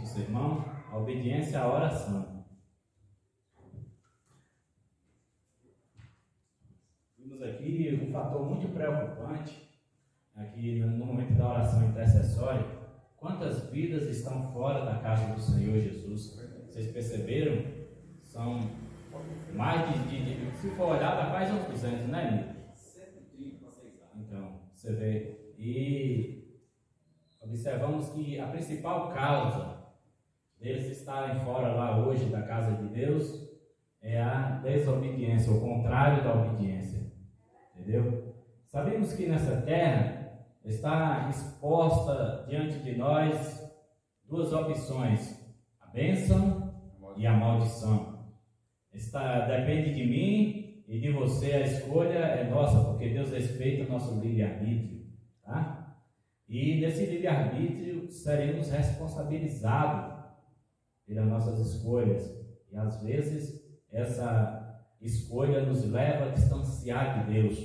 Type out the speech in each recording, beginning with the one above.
do sermão, a obediência à oração. Vimos aqui um fator muito preocupante, aqui no momento da oração intercessória. Quantas vidas estão fora da casa do Senhor Jesus? Vocês perceberam? São mais de se for olhar, dá quase uns 200, né, Nilo? 130 para 6 anos. Então, você vê. E observamos que a principal causa deles estarem fora lá hoje da casa de Deus é a desobediência, o contrário da obediência. Entendeu? Sabemos que nessa terra está exposta diante de nós duas opções: a bênção e a maldição. Depende de mim e de você, a escolha é nossa, porque Deus respeita o nosso livre-arbítrio, tá? E nesse livre-arbítrio seremos responsabilizados pelas nossas escolhas, e às vezes essa escolha nos leva a distanciar de Deus,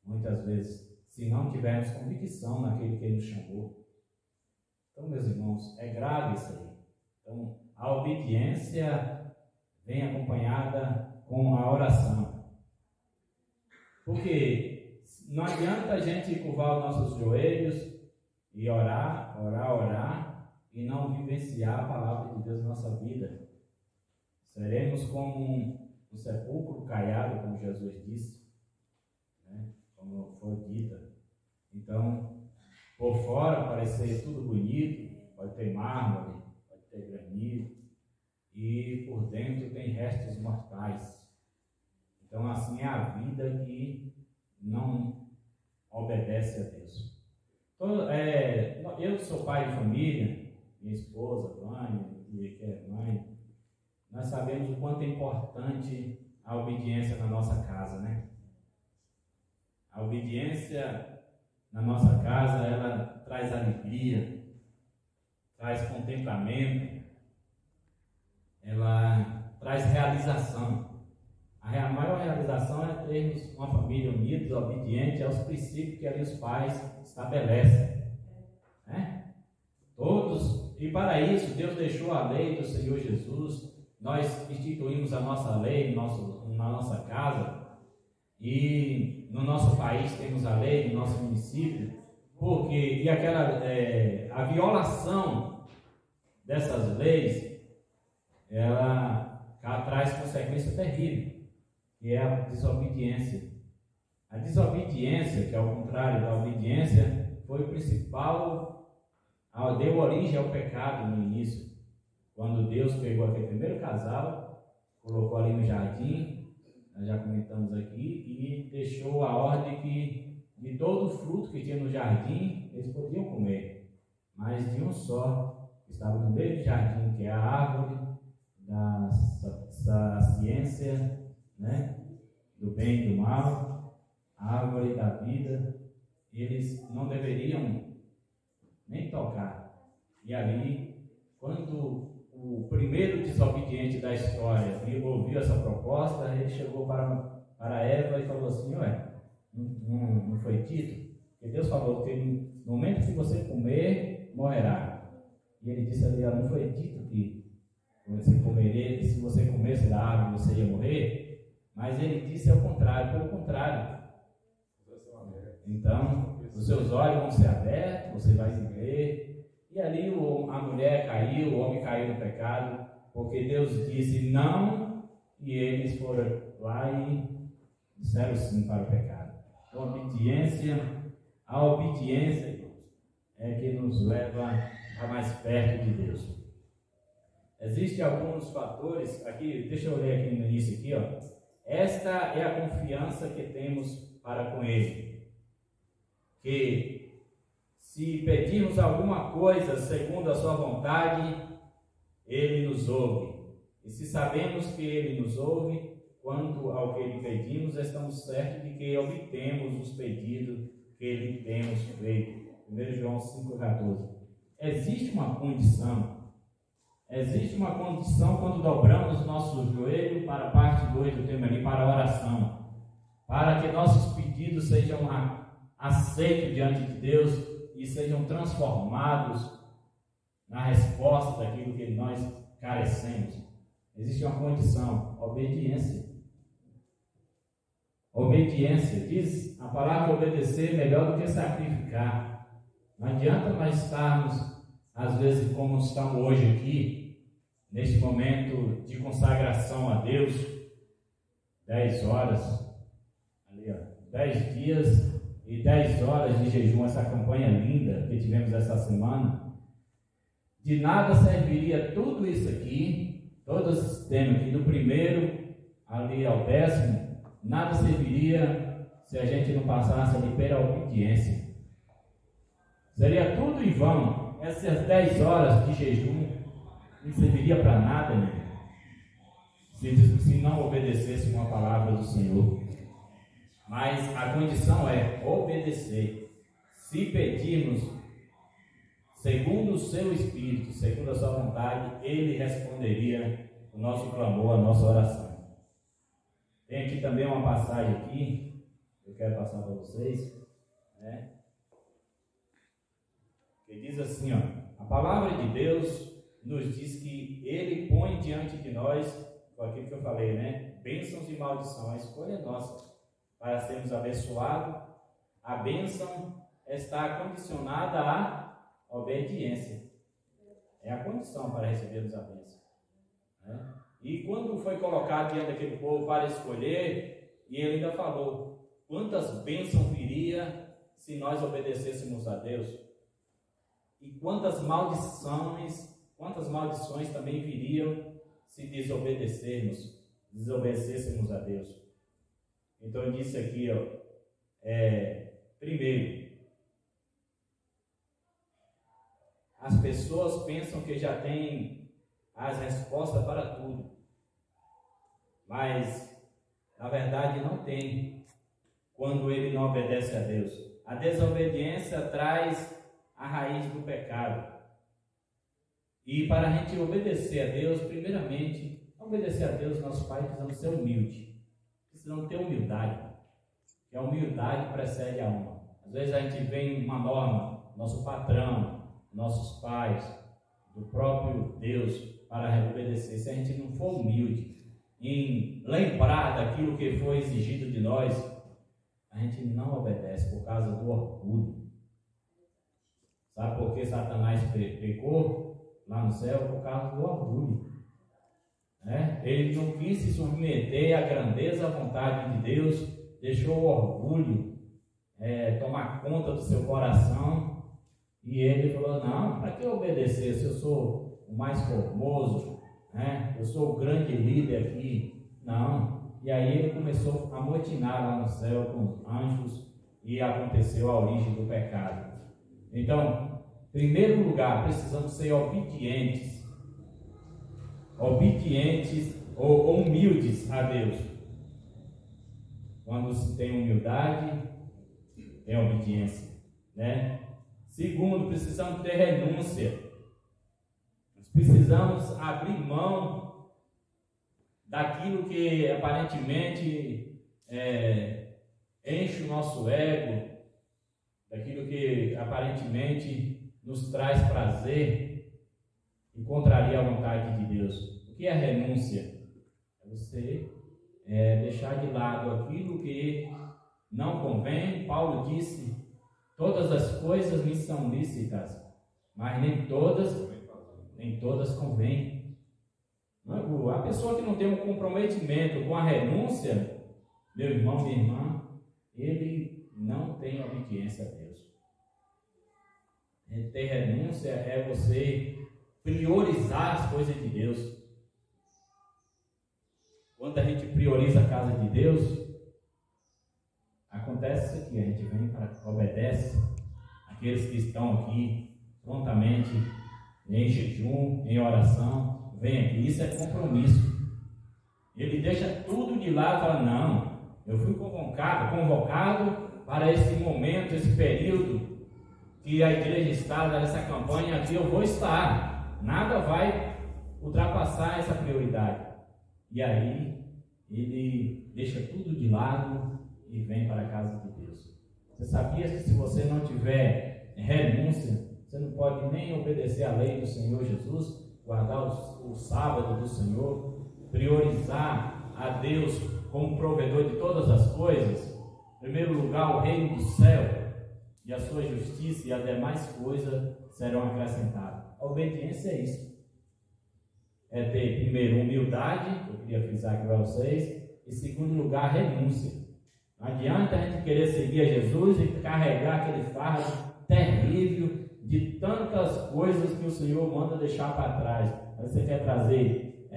muitas vezes, se não tivermos convicção naquele que Ele nos chamou. Então, meus irmãos, é grave isso aí. Então, a obediência vem acompanhada com a oração. Porque não adianta a gente curvar os nossos joelhos e orar, e não vivenciar a palavra de Deus na nossa vida. Seremos como um sepulcro caiado, como Jesus disse, né? Como foi dita. Então, por fora parecer tudo bonito, pode ter mármore, pode ter granito, e por dentro tem restos mortais. Então, assim é a vida que não obedece a Deus. Então, eu que sou pai de família, minha esposa, Vânia, que é mãe, nós sabemos o quanto é importante a obediência na nossa casa, né? A obediência na nossa casa, ela traz alegria, traz contentamento, ela traz realização. A maior realização é termos uma família unida, obediente aos princípios que ali os pais estabelecem, né? Todos, e para isso Deus deixou a lei do Senhor Jesus. Nós instituímos a nossa lei na nossa casa, e no nosso país temos a lei, no nosso município, porque a violação dessas leis, ela traz consequência terrível, que é a desobediência. A desobediência, que é o contrário da obediência, foi o principal, deu origem ao pecado no início, quando Deus pegou aquele primeiro casal, colocou ali no jardim, nós já comentamos aqui, e deixou a ordem que de todo o fruto que tinha no jardim, eles podiam comer, mas de um só, que estava no meio do jardim, que é a árvore da ciência, né? Do bem e do mal, a árvore da vida, eles não deveriam nem tocar. E ali, quando o primeiro desobediente da história ouviu essa proposta, ele chegou para Eva e falou assim: ué, não foi dito? Porque Deus falou que no momento que você comer, morrerá. E ele disse ali: não foi dito que se você comesse da árvore você ia morrer? Mas ele disse ao contrário, pelo contrário. Então, os seus olhos vão ser abertos, você vai viver. E ali a mulher caiu, o homem caiu no pecado, porque Deus disse não, e eles foram lá e disseram sim para o pecado. Então, a obediência é que nos leva a mais perto de Deus. Existem alguns fatores, aqui, deixa eu ler aqui no início aqui, ó. Esta é a confiança que temos para com Ele, que se pedirmos alguma coisa segundo a sua vontade, Ele nos ouve. E se sabemos que Ele nos ouve, quanto ao que lhe pedimos, estamos certos de que obtemos os pedidos que lhe temos feito. 1 João 5,14. Existe uma condição quando dobramos nosso joelho para a parte 2 do tema ali, para a oração, para que nossos pedidos sejam aceitos diante de Deus e sejam transformados na resposta daquilo que nós carecemos. Existe uma condição: obediência. Obediência. Diz a palavra obedecer melhor do que sacrificar. Não adianta nós estarmos, às vezes, como estamos hoje aqui, neste momento de consagração a Deus, 10 horas, ali, 10 dias e 10 horas de jejum, essa campanha linda que tivemos essa semana. De nada serviria tudo isso aqui, todo esse sistema aqui, do primeiro ali ao 10º, nada serviria se a gente não passasse ali pela obediência. Seria tudo em vão. Essas 10 horas de jejum não serviria para nada, né? Se não obedecesse uma palavra do Senhor. Mas a condição é obedecer. Se pedirmos segundo o seu Espírito, segundo a sua vontade, Ele responderia o nosso clamor, a nossa oração. Tem aqui também uma passagem aqui, eu quero passar para vocês, né? Que diz assim, a palavra de Deus nos diz que Ele põe diante de nós, com aquilo que eu falei, né? Bênçãos e maldição, a escolha é nossa, para sermos abençoados. A bênção está condicionada à obediência. É a condição para recebermos a bênção, né? E quando foi colocado diante daquele povo para escolher, e ele ainda falou, quantas bênçãos viria se nós obedecêssemos a Deus? E quantas maldições também viriam se desobedecêssemos a Deus? Então eu disse aqui, primeiro, as pessoas pensam que já têm as respostas para tudo, mas na verdade não tem, quando ele não obedece a Deus. A desobediência traz a raiz do pecado, e para a gente obedecer a Deus, primeiramente, obedecer a Deus, nossos pais precisamos ser humildes, precisamos ter humildade, que a humildade precede a honra. Às vezes a gente vem uma norma, nosso patrão, nossos pais, do próprio Deus, para obedecer. Se a gente não for humilde em lembrar daquilo que foi exigido de nós, a gente não obedece por causa do orgulho. Sabe por que Satanás pecou lá no céu? Por causa do orgulho, né? Ele não quis se submeter à grandeza, à vontade de Deus, deixou o orgulho tomar conta do seu coração, e ele falou, não, para que obedecer se eu sou o mais formoso, né? Eu sou o grande líder aqui? Não. E aí ele começou a amotinar lá no céu com os anjos, e aconteceu a origem do pecado. Então, em primeiro lugar, precisamos ser obedientes ou humildes a Deus. Quando se tem humildade, tem obediência, né? Segundo, precisamos ter renúncia. Nós precisamos abrir mão daquilo que aparentemente enche o nosso ego, daquilo que aparentemente nos traz prazer e contraria a vontade de Deus. O que é renúncia? É você deixar de lado aquilo que não convém. Paulo disse, todas as coisas me são lícitas, mas nem todas convêm. A pessoa que não tem um comprometimento com a renúncia, meu irmão, minha irmã, ele não tem obediência a Deus. Ter renúncia é você priorizar as coisas de Deus. Quando a gente prioriza a casa de Deus, acontece isso aqui, a gente vem para obedece aqueles que estão aqui prontamente em jejum, em oração, vem aqui, isso é compromisso. Ele deixa tudo de lado e fala, não, eu fui convocado para esse momento, esse período que a igreja está nessa campanha aqui, eu vou estar, nada vai ultrapassar essa prioridade. E aí ele deixa tudo de lado e vem para a casa de Deus. Você sabia que se você não tiver renúncia, você não pode nem obedecer à lei do Senhor Jesus, guardar o sábado do Senhor, priorizar a Deus como provedor de todas as coisas. Em primeiro lugar, o reino do céu e a sua justiça, e as demais coisas serão acrescentadas. A obediência é isso. É ter, primeiro, humildade, que eu queria frisar aqui para vocês, e, segundo lugar, renúncia. Não adianta a gente querer seguir a Jesus e carregar aquele fardo terrível de tantas coisas que o Senhor manda deixar para trás. Você quer trazer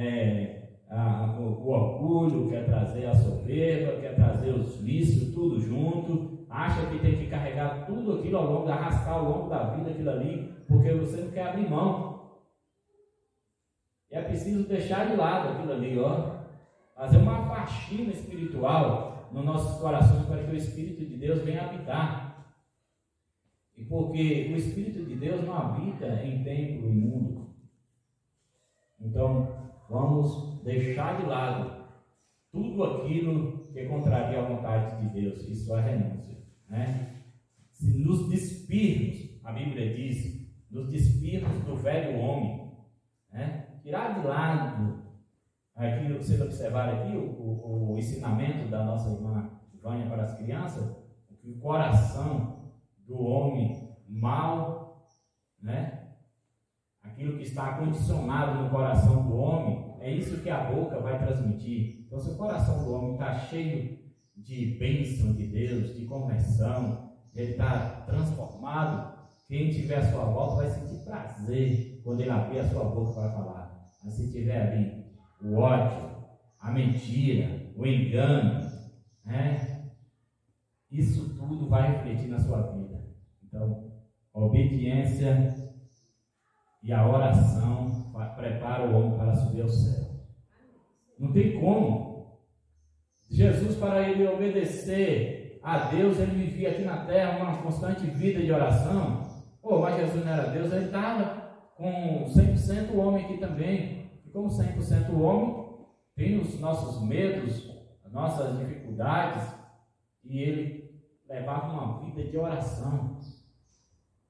o orgulho, quer trazer a soberba, quer trazer os vícios, tudo junto, acha que tem que carregar tudo aquilo ao longo, arrastar ao longo da vida aquilo ali, porque você não quer abrir mão. E é preciso deixar de lado aquilo ali, fazer uma faxina espiritual nos nossos corações para que o Espírito de Deus venha habitar. E porque o Espírito de Deus não habita em templo imundo. Então, vamos deixar de lado tudo aquilo que contraria a vontade de Deus. Isso é renúncia, né? Se nos despirmos, a Bíblia diz, nos despirmos do velho homem, né? Tirar de lado aquilo que vocês observaram aqui, o ensinamento da nossa irmã Vânia para as crianças, que o coração do homem mau, né? Aquilo que está condicionado no coração do homem, é isso que a boca vai transmitir. Então, se o coração do homem está cheio de bênção de Deus, de conversão, ele está transformado, quem tiver a sua volta vai sentir prazer quando ele abrir a sua boca para falar. Mas se tiver ali o ódio, a mentira, o engano, né? Isso tudo vai refletir na sua vida. Então, a obediência e a oração prepara o homem para subir ao céu. Não tem como. Jesus, para ele obedecer a Deus, ele vivia aqui na terra uma constante vida de oração. Mas Jesus não era Deus, ele estava com 100% homem aqui também. E como 100% homem, tem os nossos medos, as nossas dificuldades, e ele levava uma vida de oração.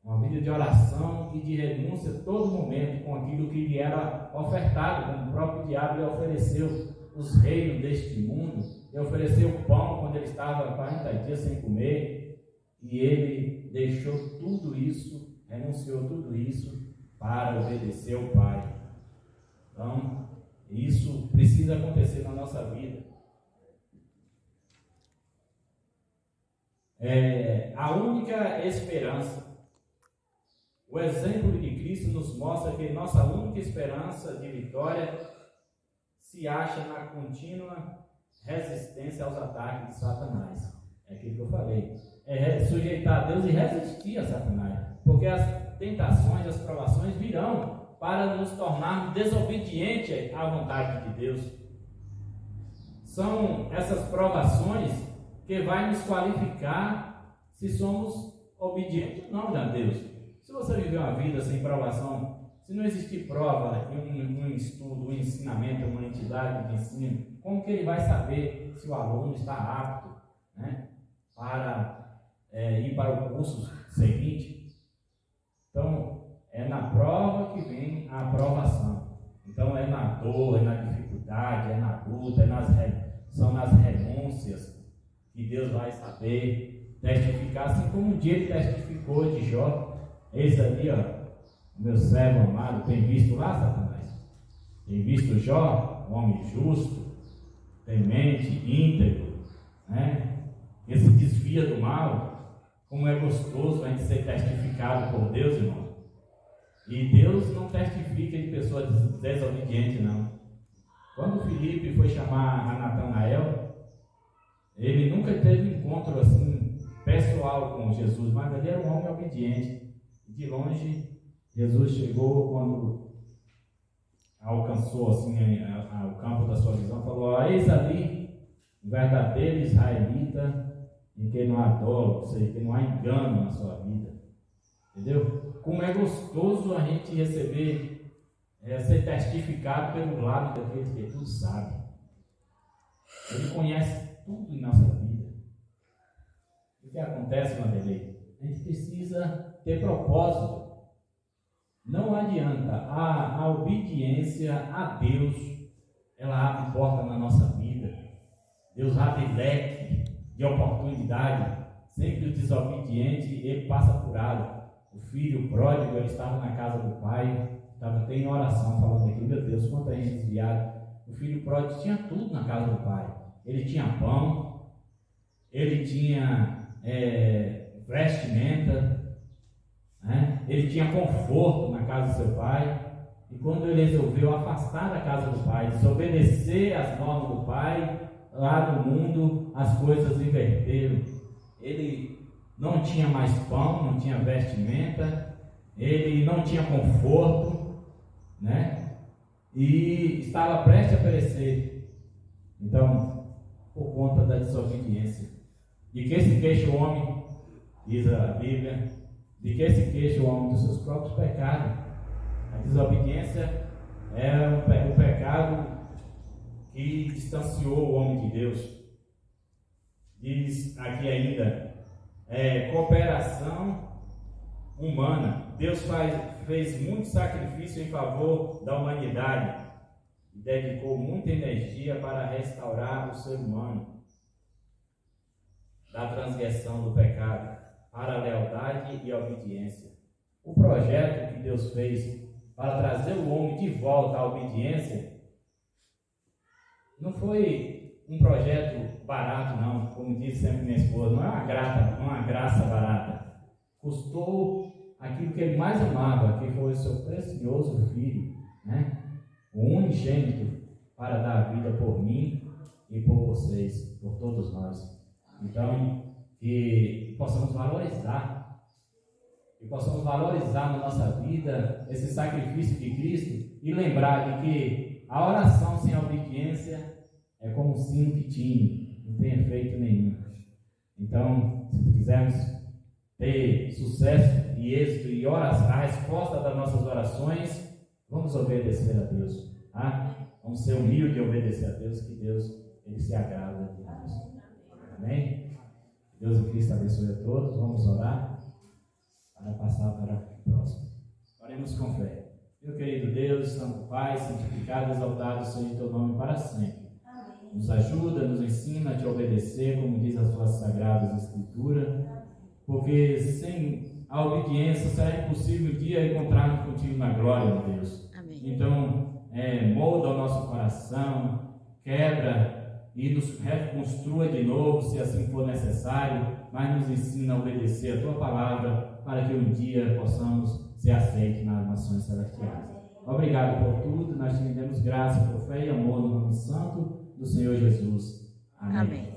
Uma vida de oração e de renúncia todo momento com aquilo que lhe era ofertado, como o próprio diabo lhe ofereceu os reinos deste mundo, lhe ofereceu o pão quando ele estava 40 dias sem comer, e ele deixou tudo isso, renunciou tudo isso para obedecer ao Pai. Então, isso precisa acontecer na nossa vida. A única esperança. O exemplo de Cristo nos mostra que nossa única esperança de vitória se acha na contínua resistência aos ataques de Satanás. É aquilo que eu falei. É sujeitar a Deus e resistir a Satanás. Porque as tentações, as provações virão para nos tornar desobedientes à vontade de Deus. São essas provações que vai nos qualificar se somos obedientes ou não a Deus. Se você viver uma vida sem provação, se não existir prova em um estudo, um ensinamento, uma entidade de ensino, como que ele vai saber se o aluno está apto, né, para ir para o curso seguinte? Então, é na prova que vem a aprovação. Então, é na dor, é na dificuldade, é na luta, são nas renúncias que Deus vai saber testificar, assim como um dia ele testificou de Jó. Esse ali, o meu servo amado, tem visto lá, Satanás? Tem visto Jó, um homem justo, temente, íntegro, né? Esse desvia do mal. Como é gostoso a gente ser testificado por Deus, irmão. E Deus não testifica de pessoas desobedientes, não. Quando Filipe foi chamar a Natanael, ele nunca teve um encontro assim pessoal com Jesus, mas ele era um homem obediente. De longe, Jesus chegou, quando alcançou assim o campo da sua visão, falou: eis ali um verdadeiro israelita em que não há dolo, ou seja, que não há engano na sua vida. Entendeu? Como é gostoso a gente receber, ser testificado pelo lado daquele que tudo sabe. Ele conhece tudo em nossa vida. O que acontece, Vanderlei? A gente precisa ter propósito. Não adianta. A obediência a Deus, ela abre porta na nossa vida. Deus abre leque de oportunidade. Sempre o desobediente, ele passa por água. O filho pródigo, ele estava na casa do pai, estava até em oração, falando aqui, meu Deus, quanta gente desviada. O filho pródigo tinha tudo na casa do pai. Ele tinha pão, ele tinha vestimenta, né? Ele tinha conforto na casa do seu pai. E quando ele resolveu afastar da casa do pai, desobedecer às normas do pai, lá no mundo as coisas inverteram. Ele não tinha mais pão, não tinha vestimenta, ele não tinha conforto, né? E estava prestes a perecer. Então, por conta da desobediência, de que se queixa o homem, diz a Bíblia, de que se queixa o homem dos seus próprios pecados. A desobediência é o pecado que distanciou o homem de Deus. Diz aqui ainda, cooperação humana. Deus fez muito sacrifício em favor da humanidade e dedicou muita energia para restaurar o ser humano da transgressão do pecado para a lealdade e a obediência. O projeto que Deus fez para trazer o homem de volta à obediência não foi um projeto barato, não. Como diz sempre minha esposa, não é uma graça barata. Custou aquilo que ele mais amava, que foi o seu precioso filho, né? O unigênito, para dar a vida por mim e por vocês, por todos nós. Então, que possamos valorizar na nossa vida esse sacrifício de Cristo e lembrar de que a oração sem obediência é como um sino que tine, não tem efeito nenhum. Então, se quisermos ter sucesso e êxito e a resposta das nossas orações, vamos obedecer a Deus, tá? Vamos ser humildes e obedecer a Deus, que Deus, Ele se agrada de nós. Amém? Deus e Cristo abençoe a todos. Vamos orar para passar para o próximo. Oremos com fé. Meu querido Deus, Santo Pai, santificado e exaltado seja o teu nome para sempre. Amém. Nos ajuda, nos ensina a te obedecer, como diz as tuas sagradas escrituras, porque sem a obediência será impossível um dia encontrarmos contigo na glória, meu Deus. Amém. Então, molda o nosso coração, quebra e nos reconstrua de novo, se assim for necessário, mas nos ensina a obedecer a tua palavra, para que um dia possamos ser aceitos nas nações celestiais. Obrigado por tudo, nós te rendemos graça por fé e amor no nome santo do Senhor Jesus. Amém. Amém.